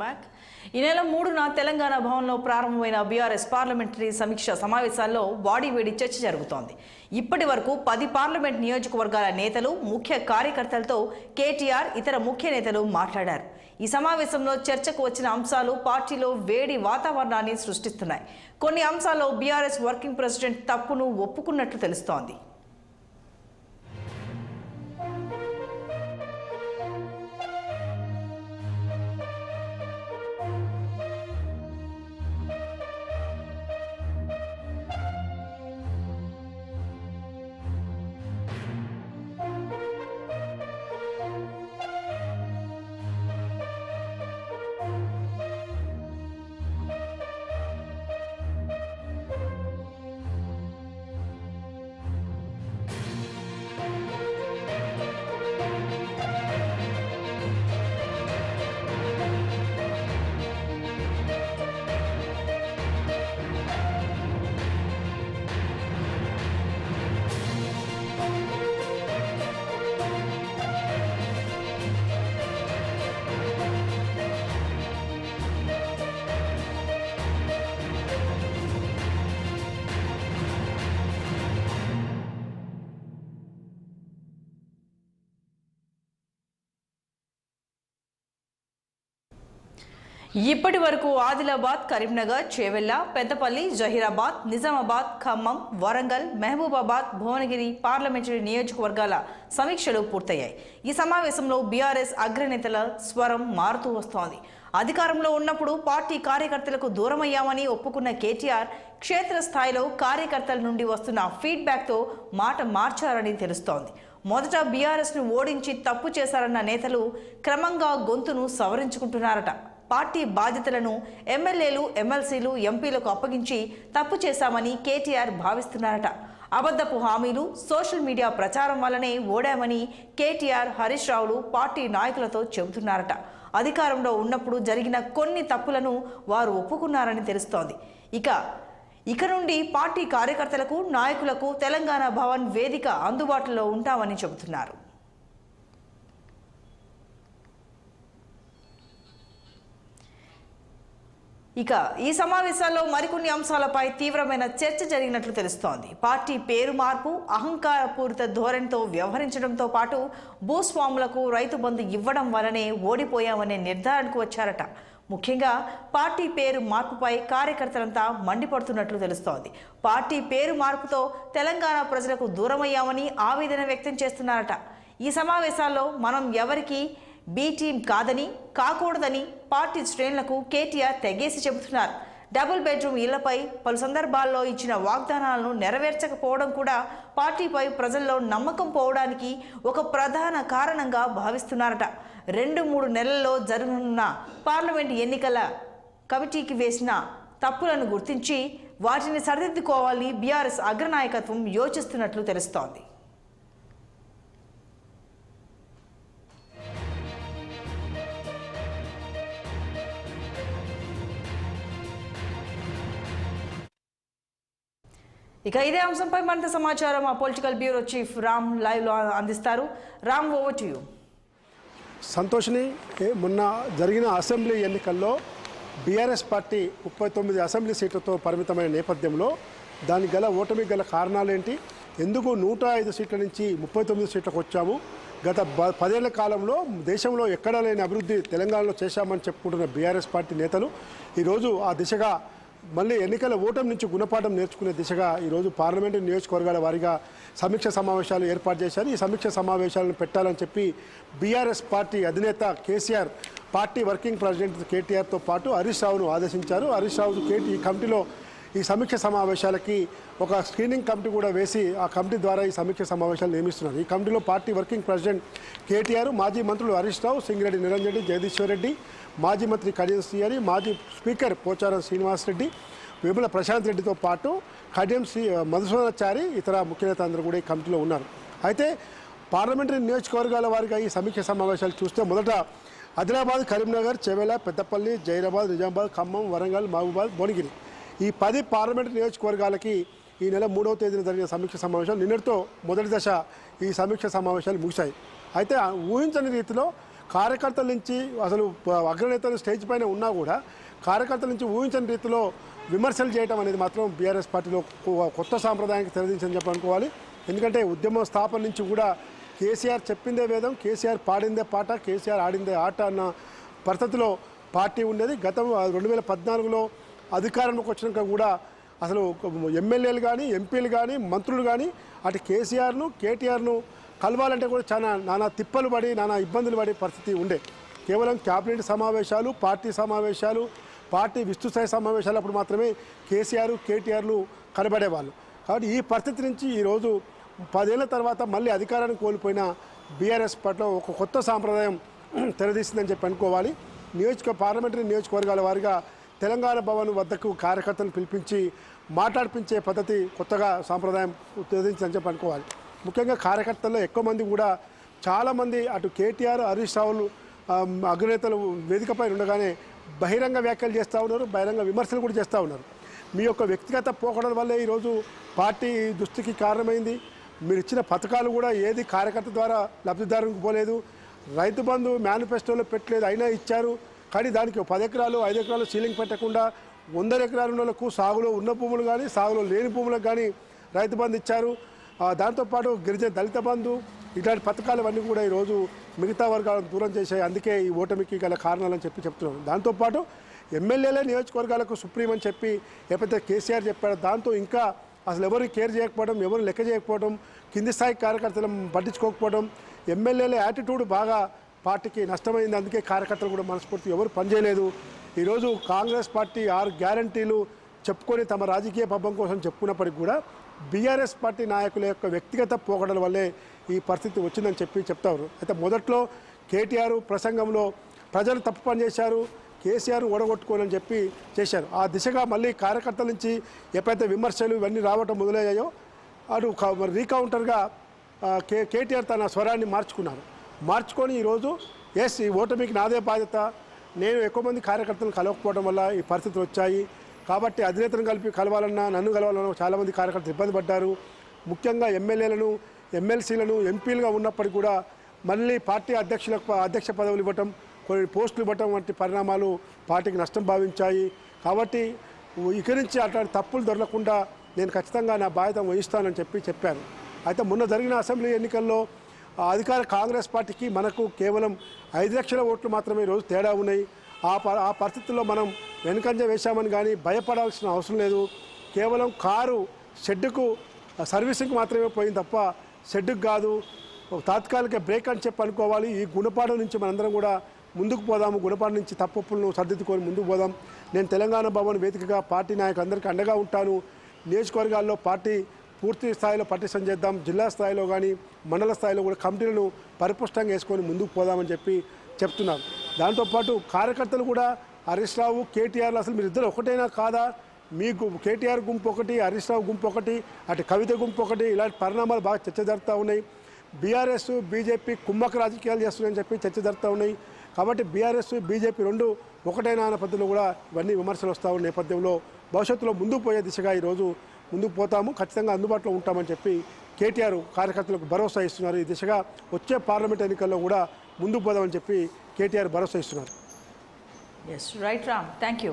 Back. ఈ నెల 3న తెలంగాణ భవన్లో ప్రారంభమైన బీఆర్ఎస్ పార్లమెంటరీ సమీక్ష సమావేశాల్లో వాడివేడి చర్చ జరుగుతోంది. ఇప్పటి వరకు 10 పార్లమెంట్ నియోజకవర్గాల నేతలు, ముఖ్య కార్యకర్తలతో కేటీఆర్, ఇతర ముఖ్య నేతలు మాట్లాడారు. ఈ సమావేశంలో చర్చకు వచ్చిన అంశాలు పార్టీలో వేడి వాతావరణాన్ని సృష్టిస్తున్నాయి. కొన్ని అంశాల్లో బీఆర్ఎస్ వర్కింగ్ ప్రెసిడెంట్ తప్పును ఒప్పుకున్నట్లు తెలుస్తోంది. ఇప్పటి వరకు ఆదిలాబాద్, కరీంనగర్, చేవెళ్ల, పెద్దపల్లి, జహీరాబాద్, నిజామాబాద్, ఖమ్మం, వరంగల్, మహబూబాబాద్, భువనగిరి పార్లమెంటరీ నియోజకవర్గాల సమీక్షలు పూర్తయ్యాయి. ఈ సమావేశంలో బీఆర్ఎస్ అగ్రనేతల స్వరం మారుతూ వస్తోంది. అధికారంలో ఉన్నప్పుడు పార్టీ కార్యకర్తలకు దూరమయ్యామని ఒప్పుకున్న కేటీఆర్ క్షేత్రస్థాయిలో కార్యకర్తల నుండి వస్తున్న ఫీడ్బ్యాక్తో మాట మార్చారని తెలుస్తోంది. మొదట బీఆర్ఎస్ను ఓడించి తప్పు చేశారన్న నేతలు క్రమంగా గొంతును సవరించుకుంటున్నారట. పార్టీ బాధ్యతలను ఎమ్మెల్యేలు, ఎమ్మెల్సీలు, ఎంపీలకు అప్పగించి తప్పు చేశామని కేటీఆర్ భావిస్తున్నారట. అబద్ధపు హామీలు, సోషల్ మీడియా ప్రచారం వల్లనే ఓడామని కేటీఆర్, హరీష్ రావులు పార్టీ నాయకులతో చెబుతున్నారట. అధికారంలో ఉన్నప్పుడు జరిగిన కొన్ని తప్పులను వారు ఒప్పుకున్నారని తెలుస్తోంది. ఇక నుండి పార్టీ కార్యకర్తలకు, నాయకులకు తెలంగాణ భవన్ వేదిక అందుబాటులో ఉంటామని చెబుతున్నారు. ఈ సమావేశాల్లో మరికొన్ని అంశాలపై తీవ్రమైన చర్చ జరిగినట్లు తెలుస్తోంది. పార్టీ పేరు మార్పు, అహంకారపూరిత ధోరణితో వ్యవహరించడంతో పాటు భూస్వాములకు రైతు బంధు ఇవ్వడం వల్లనే ఓడిపోయామనే నిర్ధారణకు వచ్చారట. ముఖ్యంగా పార్టీ పేరు మార్పుపై కార్యకర్తలంతా మండిపడుతున్నట్లు తెలుస్తోంది. పార్టీ పేరు మార్పుతో తెలంగాణ ప్రజలకు దూరమయ్యామని ఆవేదన వ్యక్తం చేస్తున్నారట. ఈ సమావేశాల్లో మనం ఎవరికి బి టీం కాదని, కాకూడదని పార్టీ శ్రేణులకు కేటీఆర్ తెగేసి చెబుతున్నారు. డబుల్ బెడ్రూమ్ ఇళ్లపై పలు సందర్భాల్లో ఇచ్చిన వాగ్దానాలను నెరవేర్చకపోవడం కూడా పార్టీపై ప్రజల్లో నమ్మకం పోవడానికి ఒక ప్రధాన కారణంగా భావిస్తున్నారట. 2-3 నెలల్లో జరగనున్న పార్లమెంట్ ఎన్నికల కమిటీకి వేసిన తప్పులను గుర్తించి వాటిని సరిదిద్దుకోవాలని బీఆర్ఎస్ అగ్రనాయకత్వం యోచిస్తున్నట్లు తెలుస్తోంది. ఇదే అంశంపై మరింత సమాచారం మా పొలిటికల్ బ్యూరో చీఫ్ రామ్ లైవ్లో అందిస్తారు. Ram, over to you. Santoshini, మొన్న జరిగిన అసెంబ్లీ ఎన్నికల్లో బీఆర్ఎస్ పార్టీ 39 అసెంబ్లీ సీట్లతో పరిమితమైన నేపథ్యంలో దానికి గల ఓటమికి గల కారణాలేంటి, ఎందుకు 105 సీట్ల నుంచి 39 సీట్లకు వచ్చాము, గత 10 ఏళ్ల కాలంలో దేశంలో ఎక్కడా లేని అభివృద్ధి తెలంగాణలో చేశామని చెప్పుకుంటున్న బీఆర్ఎస్ పార్టీ నేతలు ఈరోజు ఆ దిశగా మళ్ళీ ఎన్నికల ఓటమి నుంచి గుణపాఠం నేర్చుకునే దిశగా ఈరోజు పార్లమెంటు నియోజకవర్గాల వారీగా సమీక్ష సమావేశాలు ఏర్పాటు చేశారు. ఈ సమీక్ష సమావేశాలను పెట్టాలని చెప్పి బీఆర్ఎస్ పార్టీ అధినేత కేసీఆర్ పార్టీ వర్కింగ్ ప్రెసిడెంట్ కేటీఆర్తో పాటు హరీష్ రావును ఆదేశించారు. హరీష్ రావు ఈ కమిటీలో ఈ సమీక్ష సమావేశాలకి ఒక స్క్రీనింగ్ కమిటీ కూడా వేసి ఆ కమిటీ ద్వారా ఈ సమీక్ష సమావేశాలు నియమిస్తున్నారు. ఈ కమిటీలో పార్టీ వర్కింగ్ ప్రెసిడెంట్ కేటీఆర్, మాజీ మంత్రులు హరీష్ రావు, సింగిరెడ్డి నిరంజన్ రెడ్డి, జగదీశ్వర్ రెడ్డి, మాజీ మంత్రి కడియం శ్రీహరి, మాజీ స్పీకర్ పోచారం శ్రీనివాసరెడ్డి, వేముల ప్రశాంత్ రెడ్డితో పాటు కడియం మధుసూదనాచారి, ఇతర ముఖ్య నేతలు అందరూ కూడా ఈ కమిటీలో ఉన్నారు. అయితే పార్లమెంటరీ నియోజకవర్గాల వారిగా ఈ సమీక్ష సమావేశాలు చూస్తే మొదట ఆదిలాబాద్, కరీంనగర్, చేవెళ్ల, పెద్దపల్లి, జహీరాబాద్, నిజామాబాద్, ఖమ్మం, వరంగల్, మహబూబాబాద్, భువనగిరి ఈ 10 పార్లమెంటరీ నియోజకవర్గాలకి ఈ నెల 3వ తేదీన జరిగిన సమీక్ష సమావేశాలు నిన్నటితో మొదటి దశ ఈ సమీక్ష సమావేశాలు ముగిశాయి. అయితే ఊహించని రీతిలో కార్యకర్తల నుంచి అసలు అగ్రనేతలు స్టేజ్ పైన ఉన్నా కూడా కార్యకర్తల నుంచి ఊహించని రీతిలో విమర్శలు చేయడం అనేది మాత్రం బీఆర్ఎస్ పార్టీలో కొత్త సాంప్రదాయానికి తెరదించని చెప్పి అనుకోవాలి. ఎందుకంటే ఉద్యమం స్థాపన నుంచి కూడా కేసీఆర్ చెప్పిందే వేదం, కేసీఆర్ పాడిందే పాట, కేసీఆర్ ఆడిందే ఆట అన్న పరిస్థితిలో పార్టీ ఉండేది. గతం 2014లో అధికారంలోకి వచ్చినాక కూడా అసలు ఎమ్మెల్యేలు కానీ ఎంపీలు కానీ మంత్రులు కానీ అటు కేసీఆర్ను కేటీఆర్ను కలవాలంటే కూడా చాలా నానా తిప్పలు పడి నానా ఇబ్బందులు పడే పరిస్థితి ఉండే. కేవలం క్యాబినెట్ సమావేశాలు, పార్టీ సమావేశాలు, పార్టీ విస్తృతస్థాయి సమావేశాలు అప్పుడు మాత్రమే కేసీఆర్ కేటీఆర్లు కనబడేవాళ్ళు. కాబట్టి ఈ పరిస్థితి నుంచి ఈరోజు 10 ఏళ్ల తర్వాత మళ్ళీ అధికారాన్ని కోల్పోయిన బీఆర్ఎస్ పట్ల ఒక కొత్త సాంప్రదాయం తెరదీసిందని చెప్పి అనుకోవాలి. పార్లమెంటరీ నియోజకవర్గాల వారిగా తెలంగాణ భవన్ వద్దకు కార్యకర్తలను పిలిపించి మాట్లాడిపించే పద్ధతి కొత్తగా సాంప్రదాయం తెరదించిందని చెప్పి అనుకోవాలి. ముఖ్యంగా కార్యకర్తల్లో ఎక్కువ మంది కూడా చాలామంది అటు కేటీఆర్ హరీష్ రావులు అగ్రనేతలు వేదికపై ఉండగానే బహిరంగ వ్యాఖ్యలు చేస్తూ ఉన్నారు, బహిరంగ విమర్శలు కూడా చేస్తూ ఉన్నారు. మీ యొక్క వ్యక్తిగత పోకడల వల్లే ఈరోజు పార్టీ దుస్థితికి కారణమైంది. మీరు ఇచ్చిన పథకాలు కూడా ఏది కార్యకర్త ద్వారా లబ్ధిదారునికి పోలేదు. రైతు బంధు మేనిఫెస్టోలో పెట్టలేదు, అయినా ఇచ్చారు. కానీ దానికి 10 ఎకరాలు 5 ఎకరాలు సీలింగ్ పెట్టకుండా 100 ఎకరాల ఉన్నలకు సాగులో ఉన్న భూములు కానీ సాగులో లేని భూములకు కానీ రైతు బంధు ఇచ్చారు. దాంతోపాటు గిరిజన దళిత బంధు ఇట్లాంటి పథకాలు అన్నీ కూడా ఈరోజు మిగతా వర్గాలను దూరం చేశాయి. అందుకే ఈ ఓటమికి గల కారణాలని చెప్తున్నాను. దాంతోపాటు ఎమ్మెల్యేలే నియోజకవర్గాలకు సుప్రీం అని చెప్పి ఎప్పుడైతే కేసీఆర్ చెప్పాడో దాంతో ఇంకా అసలు ఎవరు కేర్ చేయకపోవడం, ఎవరు లెక్క చేయకపోవడం, కింది స్థాయి కార్యకర్తలను పట్టించుకోకపోవడం, ఎమ్మెల్యేల యాటిట్యూడ్ బాగా పార్టీకి నష్టమైంది. అందుకే కార్యకర్తలు కూడా మనస్ఫూర్తి ఎవరు పనిచేయలేదు. ఈరోజు కాంగ్రెస్ పార్టీ 6 గ్యారంటీలు చెప్పుకొని తమ రాజకీయ పబ్బం కోసం చెప్పుకున్నప్పటికీ కూడా బీఆర్ఎస్ పార్టీ నాయకుల యొక్క వ్యక్తిగత పోకడల వల్లే ఈ పరిస్థితి వచ్చిందని చెప్తారు. అయితే మొదట్లో కేటీఆర్ ప్రసంగంలో ప్రజలు తప్పు పని చేశారు, కేసీఆర్ ఓడగొట్టుకోవాలని చెప్పి చేశారు. ఆ దిశగా మళ్ళీ కార్యకర్తల నుంచి ఎప్పుడైతే విమర్శలు ఇవన్నీ రావటం మొదలయ్యాయో అటు రీకౌంటర్గా కేటీఆర్ తన స్వరాన్ని మార్చుకొని ఈరోజు ఈ ఓటమికి నాదే బాధ్యత, నేను ఎక్కువ మంది కార్యకర్తలను కలవకపోవడం వల్ల ఈ పరిస్థితులు వచ్చాయి. కాబట్టి అధినేతను కలవాలన్నా నన్ను కలవాలన్నా చాలామంది కార్యకర్తలు ఇబ్బంది పడ్డారు. ముఖ్యంగా ఎమ్మెల్యేలను ఎమ్మెల్సీలను ఎంపీలుగా ఉన్నప్పటికీ కూడా మళ్ళీ పార్టీ అధ్యక్ష పదవులు ఇవ్వటం, కొన్ని పోస్టులు ఇవ్వటం వంటి పరిణామాలు పార్టీకి నష్టం భావించాయి. కాబట్టి ఇక నుంచి అట్లాంటి తప్పులు దొరకకుండా నేను ఖచ్చితంగా నా బాధ్యత వహిస్తానని చెప్పారు. అయితే మొన్న జరిగిన అసెంబ్లీ ఎన్నికల్లో అధికార కాంగ్రెస్ పార్టీకి మనకు కేవలం 5 లక్షల ఓట్లు మాత్రమే ఈరోజు తేడా ఉన్నాయి. ఆ పరిస్థితుల్లో మనం వెనుకంజ వేశామని కానీ భయపడాల్సిన అవసరం లేదు. కేవలం కారు షెడ్డుకు సర్వీసింగ్ మాత్రమే పోయింది తప్ప షెడ్డుకు కాదు. తాత్కాలిక బ్రేక్ అని చెప్పి అనుకోవాలి. ఈ గుణపాఠం నుంచి మనందరం కూడా ముందుకు పోదాము, గుణపాఠం నుంచి తప్పులను సర్దిద్దుకొని ముందుకు పోదాం. నేను తెలంగాణ భవన్ వేదికగా పార్టీ నాయకులందరికీ అండగా ఉంటాను. నియోజకవర్గాల్లో పార్టీ పూర్తి స్థాయిలో పటిష్టం చేద్దాం. జిల్లా స్థాయిలో కానీ మండల స్థాయిలో కూడా కమిటీలను పరిపుష్టంగా వేసుకొని ముందుకు పోదామని చెప్తున్నారు. దాంతోపాటు కార్యకర్తలు కూడా హరీష్ రావు కేటీఆర్లు అసలు మీరు ఇద్దరు ఒకటైనా కాదా, మీకు కేటీఆర్ గుంపు ఒకటి, హరీష్ రావు గుంపు ఒకటి, అటు కవిత గుంపు ఒకటి, ఇలాంటి పరిణామాలు బాగా చర్చ జరుగుతూ ఉన్నాయి. బీఆర్ఎస్ బీజేపీ కుమ్మక రాజకీయాలు చేస్తున్నాయని చెప్పి చర్చ జరుగుతూ ఉన్నాయి. కాబట్టి బీఆర్ఎస్ బీజేపీ రెండు ఒకటైనా అనే పద్ధతిలో కూడా ఇవన్నీ విమర్శలు వస్తూ ఉన్న నేపథ్యంలో భవిష్యత్తులో ముందుకు పోయే దిశగా ఈరోజు ముందుకు పోతాము, ఖచ్చితంగా అందుబాటులో ఉంటామని చెప్పి కేటీఆర్ కార్యకర్తలకు భరోసా ఇస్తున్నారు. ఈ దిశగా వచ్చే పార్లమెంట్ ఎన్నికల్లో కూడా ముందుకు పోదామని చెప్పి కేటీఆర్ భరోసా ఇస్తున్నారు. Yes, right, Ram. Thank you.